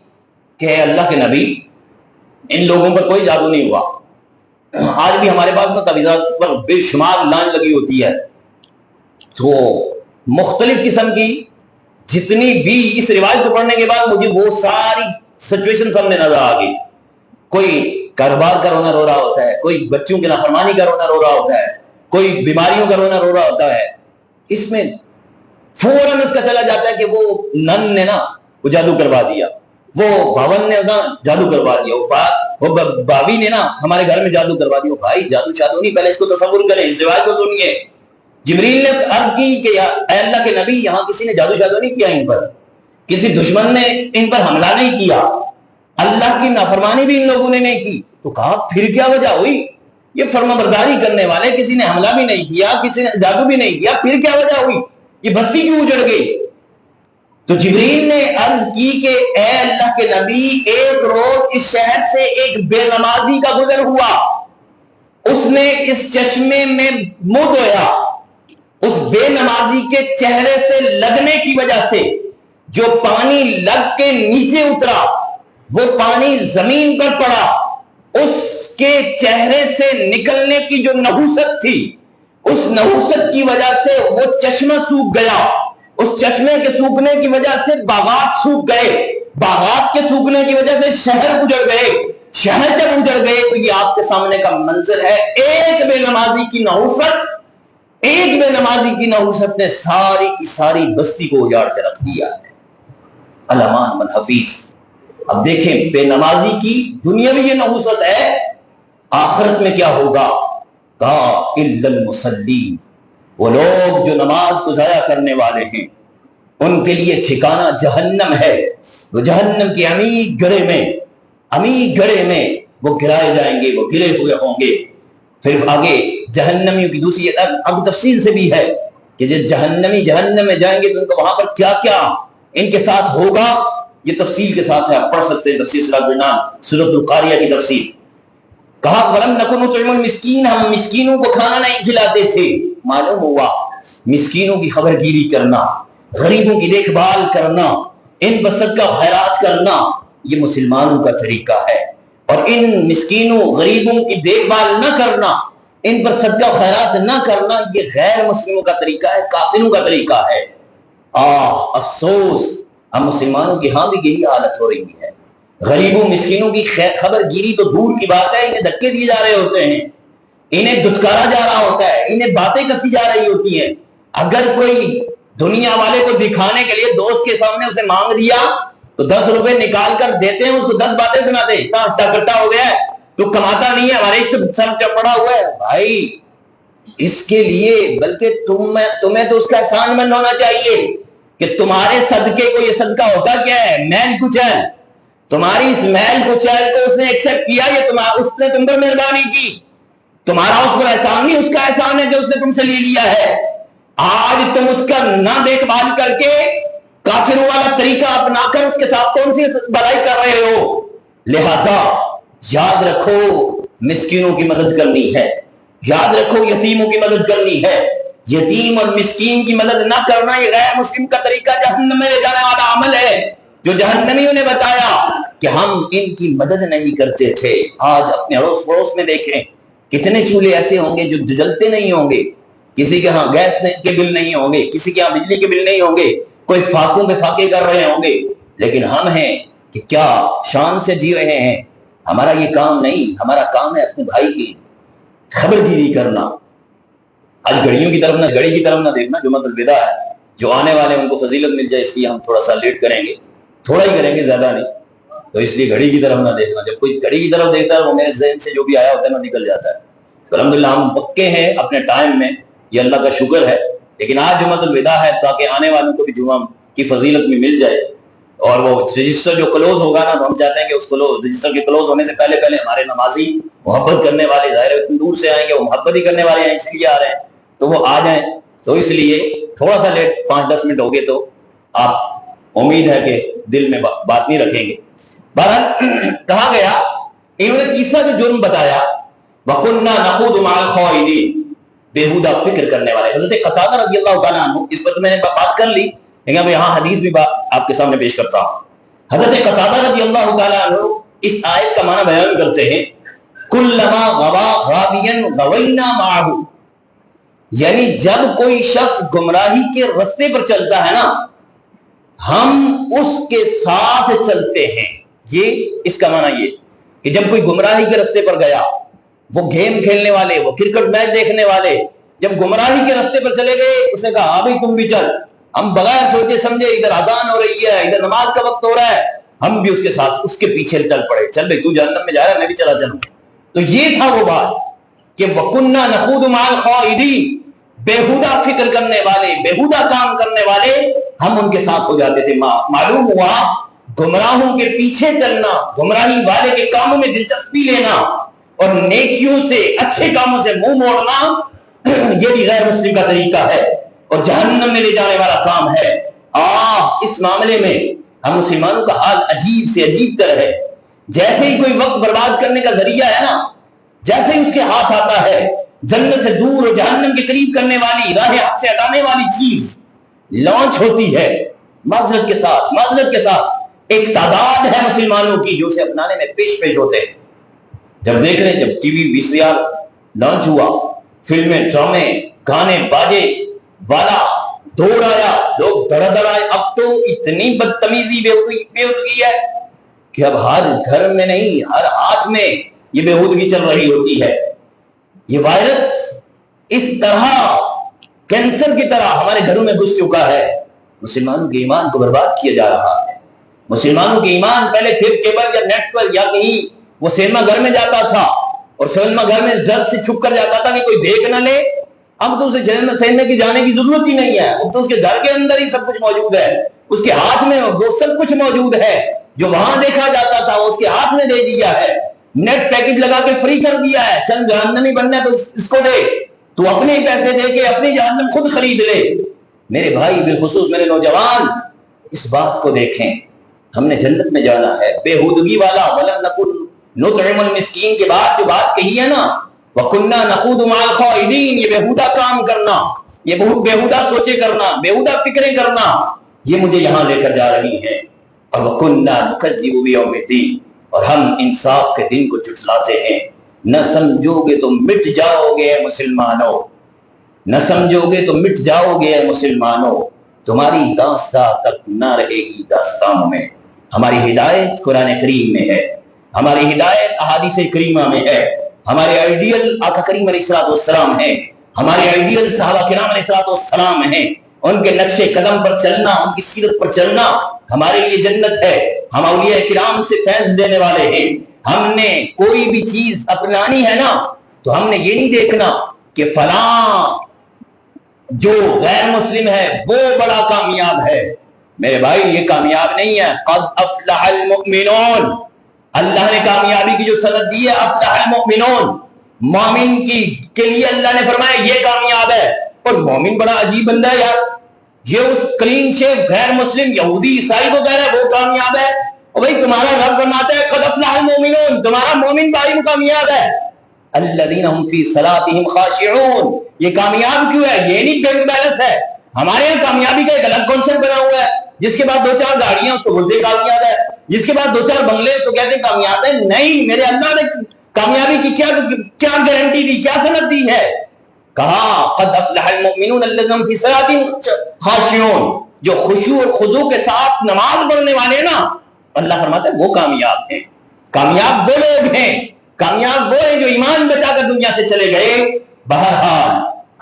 کہ اے اللہ کے نبی, ان لوگوں پر کوئی جادو نہیں ہوا. آج بھی ہمارے پاس نا تعویذات پر بے شمار لائن لگی ہوتی ہے, تو مختلف قسم کی جتنی بھی اس روایت کو پڑھنے کے بعد مجھے وہ ساری سچویشن سامنے نظر آ گئی. کوئی کاروبار کا رونا رو رہا ہوتا ہے, کوئی بچوں کی نافرمانی کا رونا رو رہا ہوتا ہے, کوئی بیماریوں کا رونا رو رہا ہوتا ہے. اس میں فوراً اس کا چلا جاتا ہے کہ وہ نن نے نا وہ جادو کروا دیا, وہ بھون نے نا جادو کروا دیا, وہ بھابھی نے نا ہمارے گھر میں جادو کروا دیا. بھائی جادو شادو نہیں, پہلے اس کو تصور کریں, اس روایت کو سنیے. جبریل نے عرض کی کہ اے اللہ کے نبی, یہاں کسی نے جادو شادو نہیں کیا, ان پر کسی دشمن نے ان پر حملہ نہیں کیا, اللہ کی نافرمانی بھی ان لوگوں نے نہیں کی. تو کہا پھر کیا وجہ ہوئی؟ یہ فرمانبرداری کرنے والے, کسی نے حملہ بھی نہیں کیا, کسی نے جادو بھی نہیں کیا, پھر کیا وجہ ہوئی؟ یہ بستی کیوں اجڑ گئی؟ تو جبریل نے عرض کی کہ اے اللہ کے نبی, ایک روز اس شہر سے ایک بے نمازی کا گزر ہوا, اس نے اس چشمے میں منہ دھویا, اس بے نمازی کے چہرے سے لگنے کی وجہ سے جو پانی لگ کے نیچے اترا وہ پانی زمین پر پڑا, اس کے چہرے سے نکلنے کی جو نحوست تھی, اس نحوست کی وجہ سے وہ چشمہ سوکھ گیا, اس چشمے کے سوکھنے کی وجہ سے باغات سوکھ گئے, باغات کے سوکھنے کی وجہ سے شہر اجڑ گئے, شہر جب اجڑ گئے تو یہ آپ کے سامنے کا منظر ہے. ایک بے نمازی کی نحوست, ایک بے نمازی کی نحوست نے ساری کی ساری بستی کو اجاڑ کے رکھ دیا ہے. علمان من حفیظ. اب دیکھیں بے نمازی کی دنیا میں یہ نحوست ہے, آخرت میں کیا ہوگا؟ کہا الا المصلین، وہ لوگ جو نماز کو ضائع کرنے والے ہیں ان کے لیے ٹھکانہ جہنم ہے، وہ جہنم کی عمیق گڑھے میں وہ گرائے جائیں گے، وہ گرے ہوئے ہوں گے۔ پھر آگے جہنمیوں کی دوسری اب تفصیل سے بھی ہے کہ جب جہنمی جہنم میں جائیں گے تو ان کو وہاں پر کیا کیا ان کے ساتھ ہوگا، یہ تفصیل کے ساتھ ہے، آپ پڑھ سکتے ہیں تفسیر سورۃ النام، سورۃ القاریہ کی تفصیل۔ کہا وَلَمْ نَكُ نُطْعِمُ الْمِسْكِينَ، ہم مسکینوں کو کھانا نہیں کھلاتے تھے۔ معلوم ہوا مسکینوں کی خبر گیری کرنا، غریبوں کی دیکھ بھال کرنا، ان پر صدقہ خیرات کرنا، یہ مسلمانوں کا طریقہ ہے، اور ان مسکینوں غریبوں کی دیکھ بھال نہ کرنا، ان پر صدقہ خیرات نہ کرنا، یہ غیر مسلموں کا طریقہ ہے، کافروں کا طریقہ ہے۔ افسوس ہم مسلمانوں کی ہاں بھی یہی حالت ہو رہی ہے۔ غریبوں مسکینوں کی خبر گیری تو دور کی بات ہے، انہیں دھکے دیے جا رہے ہوتے ہیں، انہیں دھتکارا جا رہا ہوتا ہے، انہیں باتیں کسی جا رہی ہوتی ہیں۔ اگر کوئی دنیا والے کو دکھانے کے لیے دوست کے سامنے اسے مانگ دیا تو 10 روپے نکال کر دیتے ہیں، اس کو 10 باتیں سناتے ہیں، اتنا اکٹھا ہو گیا ہے تو کماتا نہیں ہے، ہمارے ایک سر چپڑا ہوا ہے۔ بھائی اس کے لیے بلکہ تمہیں تو اس کا احسان مند ہونا چاہیے کہ تمہارے صدقے کو، یہ صدقہ ہوتا کیا ہے؟ میل کچیل، تمہاری اس میل کچیل کو اس نے ایکسپٹ کیا، یہ اس نے تم پر مہربانی کی، تمہارا اس پر احسان نہیں، اس کا احسان ہے کہ اس نے تم سے لے لیا ہے۔ آج تم اس کا نہ دیکھ بھال کر کے کافروں والا طریقہ اپنا کر اس کے ساتھ کون سی بڑائی کر رہے ہو؟ لہذا یاد رکھو مسکینوں کی مدد کرنی ہے، یاد رکھو یتیموں کی مدد کرنی ہے۔ یتیم اور مسکین کی مدد نہ کرنا یہ غیر مسلم کا طریقہ جہنم میں لے جانے والا عمل ہے، جو جہنمیوں نے بتایا کہ ہم ان کی مدد نہیں کرتے تھے۔ آج اپنے اڑوس پڑوس میں دیکھیں کتنے چولہے ایسے ہوں گے جو جلتے نہیں ہوں گے، کسی کے ہاں گیس کے بل نہیں ہوں گے، کسی کے ہاں بجلی کے بل نہیں ہوں گے، کوئی فاقوں پہ فاقے کر رہے ہوں گے، لیکن ہم ہیں کہ کیا شان سے جی رہے ہیں۔ ہمارا یہ کام نہیں، ہمارا کام ہے اپنے بھائی کی خبر گیری کرنا۔ آج گھڑی کی طرف نہ دیکھنا، جو مطلب الوداع ہے، جو آنے والے ان کو فضیلت مل جائے اس لیے ہم تھوڑا سا لیٹ کریں گے، تھوڑا ہی کریں گے، زیادہ نہیں، تو اس لیے گھڑی کی طرف نہ دیکھنا۔ جب کوئی گھڑی کی طرف دیکھتا ہے وہ میرے ذہن سے جو بھی آیا ہوتا ہے وہ نکل جاتا ہے۔ تو الحمدللہ ہم پکے ہیں اپنے ٹائم میں، یہ اللہ کا شکر ہے، لیکن آج جمعۃ الوداع ہے تاکہ آنے والوں کو بھی جمعہ کی فضیلت میں مل جائے، اور وہ رجسٹر جو کلوز ہوگا نا تو ہم چاہتے ہیں کہ اس رجسٹر کے کلوز ہونے سے پہلے ہمارے نمازی محبت کرنے والے، ظاہر ہے اتنی دور سے آئیں گے، وہ محبت ہی کرنے والے ہیں اس لیے آ رہے ہیں، تو وہ آ جائیں۔ تو اس لیے تھوڑا سا لیٹ 5-10 منٹ ہو گئے تو آپ امید ہے کہ دل میں بات نہیں رکھیں گے۔ بہرحال کہا گیا، انہوں نے تیسرا جو جرم بتایا وَكُنَّا نَخُوضُ مَعَ الْخَائِضِينَ، بےہودہ فکر کرنے والے۔ حضرت قتادہ رضی اللہ تعالیٰ عنہ، اس پر تو میں نے بات کر لی لیکن اب یہاں حدیث بھی آپ کے سامنے پیش کرتا ہوں۔ حضرت قتادہ رضی اللہ تعالیٰ عنہ اس آیت کا معنی بیان کرتے ہیں، کلما غوا غابیا غوینا معہ، یعنی جب کوئی شخص گمراہی کے رستے پر چلتا ہے نا ہم اس کے ساتھ چلتے ہیں۔ یہ اس کا معنی یہ کہ جب کوئی گمراہی کے رستے پر گیا، وہ گیم کھیلنے والے، وہ کرکٹ میچ دیکھنے والے جب گمراہی کے رستے پر چلے گئے، اس نے کہا ہاں بھائی تم بھی چل، ہم بغیر سوچے سمجھے، ادھر اذان ہو رہی ہے، ادھر نماز کا وقت ہو رہا ہے، ہم بھی اس کے ساتھ اس کے پیچھے چل پڑے، چل بھائی تو جہنم میں جا رہا ہے میں بھی چلا چلوں۔ تو یہ تھا وہ بات کہ وَكُنَّا نَخُوضُ مَعَ الْخَائِضِينَ، بےہودہ فکر کرنے والے، بےہودہ کام کرنے والے ہم ان کے ساتھ ہو جاتے تھے۔ معلوم ہوا گمراہوں کے پیچھے چلنا، گمراہی والے کے کاموں میں دلچسپی لینا اور نیکیوں سے، اچھے کاموں سے منہ موڑنا، یہ بھی غیر مسلم کا طریقہ ہے اور جہنم میں لے جانے والا کام ہے۔ اس معاملے میں ہم مسلمانوں کا حال عجیب سے عجیب تر ہے۔ جیسے ہی کوئی وقت برباد کرنے کا ذریعہ ہے نا، جیسے ہی اس کے ہاتھ آتا ہے جنت سے دور اور جہنم کے قریب کرنے والی، راہ حق سے ہٹانے والی چیز لانچ ہوتی ہے، معذرت کے ساتھ ایک تعداد ہے مسلمانوں کی جو اسے اپنانے میں پیش ہوتے ہیں۔ جب دیکھ رہے جب ٹی وی VCR لانچ ہوا، فلمیں، ڈرامے، گانے باجے والا دوڑ آیا، لوگ دڑ آئے، اب تو اتنی بدتمیزی بےہودگی ہے کہ اب ہر گھر میں نہیں، ہر ہاتھ میں یہ بےہودگی چل رہی ہوتی ہے۔ یہ وائرس اس طرح کینسر کی طرح ہمارے گھروں میں گھس چکا ہے، مسلمانوں کے ایمان کو برباد کیا جا رہا ہے۔ مسلمانوں کے ایمان پہلے پھر کیبل یا نیٹ پر یا کہیں وہ سینما گھر میں جاتا تھا، اور سلمہ گھر میں ڈر سے چھپ کر جاتا تھا کہ کوئی دیکھ نہ لے. اب تو اسے جنت سہنے کی جانے کی ضرورت ہی نہیں ہے. اب تو اس کے گھر کے اندر ہی سب کچھ موجود ہے, اس کے ہاتھ میں وہ سب کچھ موجود ہے. جو وہاں دیکھا جاتا تھا وہ اس کے ہاتھ میں دے دیا ہے. نیٹ پیکج لگا کے فری کر دیا ہے. چل جہنمی بننا ہے تو اس کو دے, تو اپنے ہی پیسے دے کے اپنی جہنم خود خرید لے. میرے بھائی, بالخصوص میرے نوجوان, اس بات کو دیکھیں. ہم نے جنت میں جانا ہے. بےہودگی والا ولم نکن نطعم المسکین کے بعد جو بات کہی ہے نا, وَكُنَّا نَخُوضُ مَعَ الْخَائِضِينَ, یہ بےہودہ کام کرنا, یہ بےہودہ سوچے کرنا, بےہودہ فکریں کرنا, یہ مجھے یہاں لے کر جا رہی ہیں. اور وَكُنَّا نُكَذِّبُ بِيَوْمِ الدِّينِ, اور ہم انصاف کے دن کو جھٹلاتے ہیں. نہ سمجھو گے تو مٹ جاؤ گے مسلمانوں, نہ سمجھو گے تو مٹ جاؤ گے مسلمانوں. تمہاری داستان تک نہ رہے گی داستانوں میں. ہماری ہدایت قرآن کریم میں ہے, ہماری ہدایت احادیث کریمہ میں ہے. ہمارے آئیڈیل آقا کریم علیہ الصلوۃ والسلام ہیں, ہمارے آئیڈیل صحابہ کرام علیہ الصلوۃ والسلام ہیں. ان کے نقش قدم پر چلنا, ان کی سیرت پر چلنا ہمارے لیے جنت ہے. ہم اولیاء کرام سے فیض لینے والے ہیں. ہم نے کوئی بھی چیز اپنانی ہے نا, تو ہم نے یہ نہیں دیکھنا کہ فلاں جو غیر مسلم ہے وہ بڑا کامیاب ہے. میرے بھائی, یہ کامیاب نہیں ہے. قد افلح المؤمنون, اللہ نے کامیابی کی جو سند دی ہے, افلح المؤمنون, مومن کے لیے اللہ نے فرمایا یہ کامیاب ہے. اور مومن بڑا عجیب بندہ ہے یار, یہ اس کلین شیف غیر مسلم یہودی عیسائی کو کہہ رہا ہے وہ کامیاب ہے. اور بھائی تمہارا رب فرماتا ہے قد افلح المؤمنون, تمہارا مومن بھائی کامیاب ہے. الذین هم فی صلاتهم خاشعون, یہ کامیاب کیوں ہے؟ یہ نہیں بینک بیلنس ہے. ہمارے یہاں کامیابی کا ایک الگ کانسیپٹ بنا ہوا ہے. جس کے بعد 2-4 گاڑیاں اس کو بولتے کامیاب ہے, جس کے بعد 2-4 بنگلے اس کو کہتے ہیں کامیاب ہے. نہیں, میرے اللہ نے کامیابی کی کیا گارنٹی دی, کیا سند دی ہے؟ کہا قد افلح المؤمنون الذین هم فی صلاتهم خاشعون, جو خشوع اور خضوع کے ساتھ نماز پڑھنے والے نا, اللہ فرماتا ہے وہ کامیاب ہیں. کامیاب وہ لوگ ہیں, کامیاب وہ ہیں جو ایمان بچا کر دنیا سے چلے گئے. بہرحال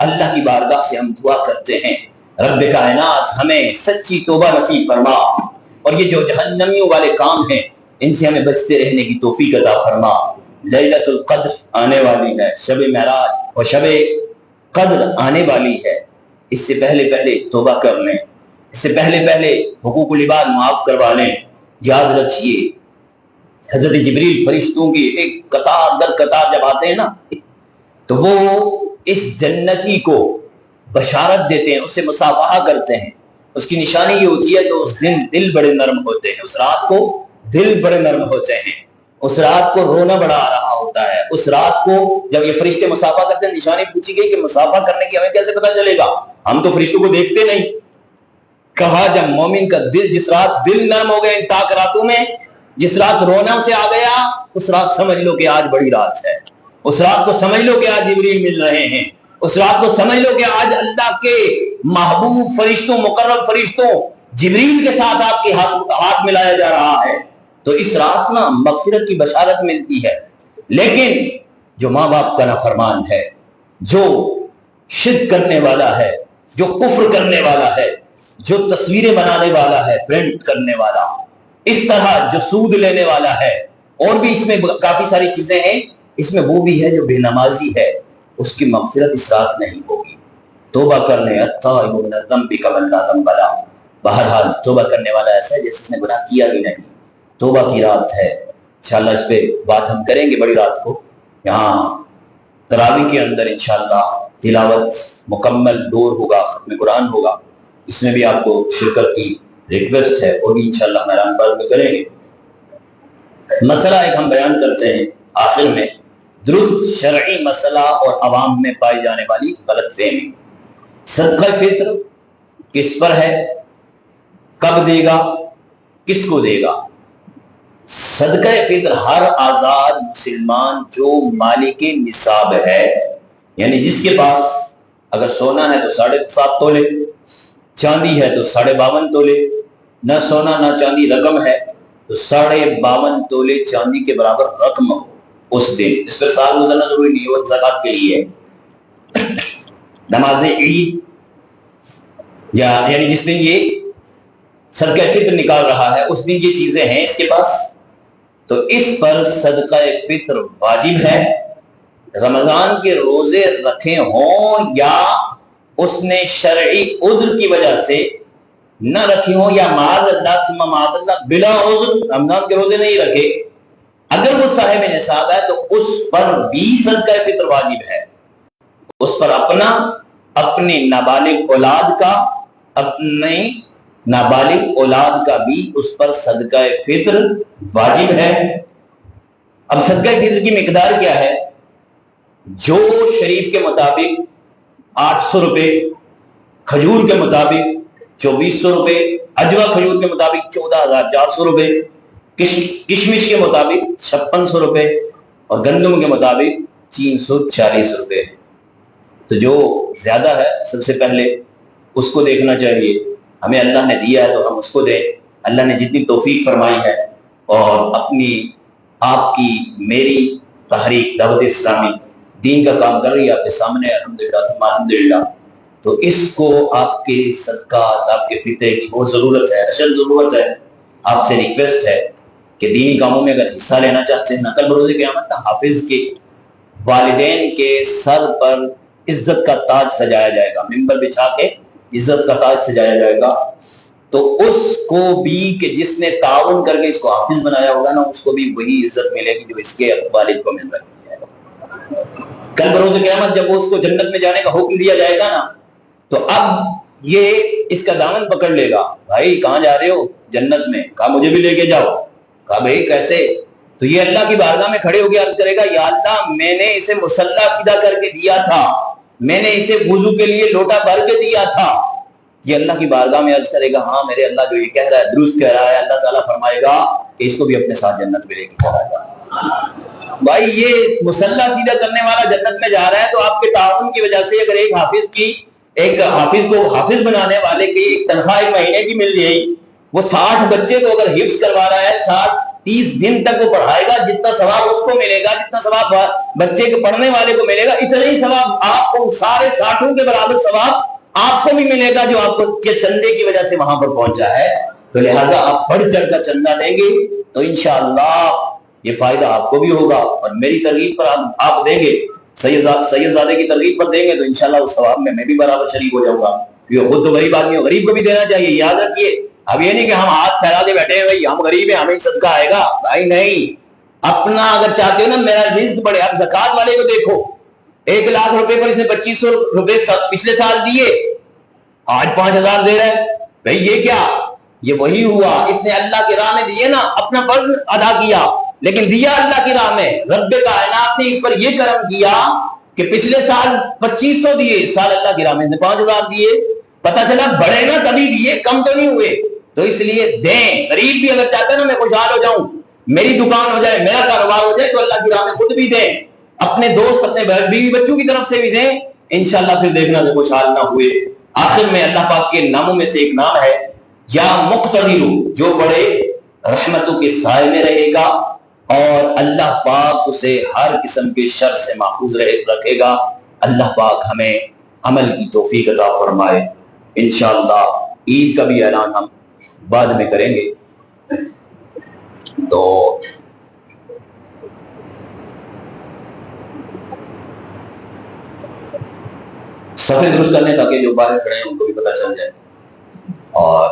اللہ کی بارگاہ سے ہم دعا کرتے ہیں, رب کائنات ہمیں سچی توبہ نصیب فرما, اور یہ جو جہنمیوں والے کام ہیں ان سے ہمیں بچتے رہنے کی توفیق عطا فرما. لیلۃ القدر آنے والی ہے, شب معراج اور شب قدر آنے والی ہے. اس سے پہلے توبہ کر لیں, اس سے پہلے حقوق العباد معاف کروا لیں. یاد رکھیے حضرت جبریل فرشتوں کی ایک قطار در قطار جب آتے ہیں نا, تو وہ اس جنتی کو بشارت دیتے ہیں, اس سے مصافحہ کرتے ہیں. اس کی نشانی یہ ہوتی ہے کہ اس دن دل بڑے نرم ہوتے ہیں, اس رات کو دل بڑے نرم ہوتے ہیں, اس رات کو رونا بڑا آ رہا ہوتا ہے. اس رات کو جب یہ فرشتے مصافحہ کرتے ہیں, نشانی پوچھی گئی کہ مصافحہ کرنے کی ہمیں کیسے پتہ چلے گا, ہم تو فرشتوں کو دیکھتے نہیں. کہا جب مومن کا دل, جس رات دل نرم ہو گئے ان پاک راتوں میں, جس رات رونا اسے آ گیا, اس رات سمجھ لو کہ آج بڑی رات ہے. اس رات کو سمجھ لو کہ آج جبریل مل رہے ہیں. اس رات کو سمجھ لو کہ آج اللہ کے محبوب فرشتوں, مقرب فرشتوں جبریل کے ساتھ آپ کے ہاتھ ملایا جا رہا ہے. تو اس رات نا مغفرت کی بشارت ملتی ہے. لیکن جو ماں باپ کا نافرمان ہے, جو شرک کرنے والا ہے, جو کفر کرنے والا ہے, جو تصویریں بنانے والا ہے, پرنٹ کرنے والا, اس طرح جو سود لینے والا ہے, اور بھی اس میں کافی ساری چیزیں ہیں, اس میں وہ بھی ہے جو بے نمازی ہے, اس کی مغفرت اس رات نہیں ہوگی. توبہ کرنے التائب من الذنب کمن لا ذنب له, بہرحال توبہ کرنے والا ایسا ہے جیسے اس نے گناہ کیا بھی نہیں. توبہ کی رات ہے, انشاءاللہ اس پہ بات ہم کریں گے بڑی رات کو. یہاں تراویح کے اندر انشاءاللہ تلاوت مکمل دور ہوگا, ختم قرآن ہوگا, اس میں بھی آپ کو شرکت کی ریکویسٹ ہے, اور بھی انشاءاللہ میران پر میں کریں گے. مسئلہ ایک ہم بیان کرتے ہیں آخر میں, درست شرعی مسئلہ اور عوام میں پائی جانے والی غلط فہمی. صدقہ فطر کس پر ہے, کب دے گا, کس کو دے گا؟ صدقہ فطر ہر آزاد مسلمان جو مالک نصاب ہے, یعنی جس کے پاس اگر سونا ہے تو 7.5 تولے, چاندی ہے تو 52.5 تولے, نہ سونا نہ چاندی رقم ہے تو 52.5 تولے چاندی کے برابر رقم ہو اس دن. اس پر سال گزرنا ضروری نہیں, وہ زکات کے لیے ہے. نماز عید یعنی جس دن یہ صدقہ فطر نکال رہا ہے اس دن یہ چیزیں ہیں اس کے پاس, تو اس پر صدقہ فطر واجب ہے. رمضان کے روزے رکھے ہوں یا اس نے شرعی عذر کی وجہ سے نہ رکھے ہوں، یا معاذ اللہ ثم معاذ اللہ بلا عذر رمضان کے روزے نہیں رکھے، اگر وہ صاحب نصاب ہے تو اس پر بھی صدقہ فطر واجب ہے، اس پر اپنی نابالغ اولاد کا، اپنی نابالغ اولاد کا بھی اس پر صدقہ فطر واجب ہے۔ اب صدقہ فطر کی مقدار کیا ہے؟ جو شریف کے مطابق 800 روپے، کھجور کے مطابق 2400 روپے، اجوا کھجور کے مطابق 14,400 روپے، کشمش کے مطابق 5600 روپے اور گندم کے مطابق 340 روپے۔ تو جو زیادہ ہے سب سے پہلے اس کو دیکھنا چاہیے، ہمیں اللہ نے دیا ہے تو ہم اس کو دیں، اللہ نے جتنی توفیق فرمائی ہے، اور اپنی آپ کی میری تحریک دعوت اسلامی دین کا کام کر رہی ہے آپ کے سامنے، الحمدللہ، تو اس کو آپ کے صدقات، آپ کے فطرے کی بہت ضرورت ہے، اشد ضرورت ہے۔ آپ سے ریکویسٹ ہے کہ دینی کاموں میں اگر حصہ لینا چاہتے ہیں، نقل بروز قیامت کا حافظ کے والدین کے سر پر عزت کا تاج سجایا جائے گا، ممبر بچھا کے عزت کا تاج سجایا جائے گا، تو اس کو بھی کہ جس نے تعاون کر کے اس کو حافظ بنایا ہوگا نا، اس کو بھی وہی عزت ملے گی جو اس کے والد کو مل رہی ہے۔ کل بروز قیامت جب اس کو جنت میں جانے کا حکم دیا جائے گا نا، تو اب یہ اس کا دامن پکڑ لے گا، بھائی کہاں جا رہے ہو؟ جنت میں۔ کہا مجھے بھی لے کے جاؤ۔ کہا بھائی کیسے؟ تو یہ اللہ کی بارگاہ میں کھڑے ہو کے عرض کرے گا، یا اللہ میں نے اسے مصلی سیدھا کر کے دیا تھا، میں نے اسے وضو کے لیے لوٹا بھر کے دیا تھا۔ یہ اللہ کی بارگاہ میں عرض کرے گا، ہاں میرے اللہ جو یہ کہہ رہا ہے درست کہہ رہا ہے۔ اللہ تعالیٰ فرمائے گا کہ اس کو بھی اپنے ساتھ جنت میں لے کے چلا جائے۔ بھائی یہ مصلی سیدھا کرنے والا جنت میں جا رہا ہے، تو آپ کے تعاون کی وجہ سے اگر ایک حافظ کو حافظ بنانے والے کی ایک تنخواہ ایک مہینے کی مل جائے، وہ 60 بچے کو اگر حفظ کروا رہا ہے، 30 دن تک وہ پڑھائے گا، جتنا ثواب اس کو ملے گا، جتنا ثواب بچے کے پڑھنے والے کو ملے گا، اتنا ہی ثواب آپ کو، سارے 60 کے برابر ثواب آپ کو بھی ملے گا جو آپ کو کے چندے کی وجہ سے وہاں پر پہنچا ہے۔ تو لہٰذا آپ بڑھ چڑھ کر چندہ دیں گے تو انشاءاللہ یہ فائدہ آپ کو بھی ہوگا، اور میری ترغیب پر آپ دیں گے، سید زادے کی ترغیب پر دیں گے، تو انشاءاللہ اس ثواب میں بھی برابر شریک ہو جاؤں گا۔ یہ خود تو غریب آدمی ہو، غریب کو بھی دینا چاہیے، یاد رکھیے۔ اب یہ نہیں کہ ہم ہاتھ پھیلا دے بیٹھے ہیں بھائی ہم غریب ہیں ہمیں صدقہ آئے گا، بھائی نہیں۔ اپنا اگر چاہتے ہو نا میرا رزق بڑھے، اب زکوٰۃ والے کو دیکھو، 1 لاکھ روپے پر اس نے 2500 روپے پچھلے سال دیے، آج 5000 دے رہا ہے، بھائی یہ کیا؟ یہ وہی ہوا، اس نے اللہ کی راہ میں دیے نا، اپنا فرض ادا کیا، لیکن دیا اللہ کی راہ میں۔ رب کائنات نے اس پر یہ کرم کیا کہ پچھلے سال 2500 دیے، اس سال اللہ کی راہ میں 5000 دیے، پتا چلا بڑھے نا تبھی دیے، کم تو نہیں ہوئے۔ تو اس لیے دیں، غریب بھی اگر چاہتا ہے نا میں خوشحال ہو جاؤں، میری دکان ہو جائے، میرا کاروبار ہو جائے، تو اللہ کی راہ میں خود بھی دیں، اپنے دوست، اپنے بیوی بچوں کی طرف سے بھی دیں، انشاءاللہ پھر دیکھنا کہ خوشحال نہ ہوئے۔ آخر میں اللہ پاک کے ناموں میں سے ایک نام ہے یا مقتدر، جو بڑے رحمتوں کے سائے میں رہے گا، اور اللہ پاک اسے ہر قسم کے شر سے محفوظ رکھے گا۔ اللہ پاک ہمیں عمل کی توفیق عطا فرمائے۔ انشاءاللہ عید کا بھی اعلان ہم بعد میں کریں گے، تو صفحے درست کرنے تاکہ جو باہر کھڑے ہیں ان کو بھی پتہ چل جائے، اور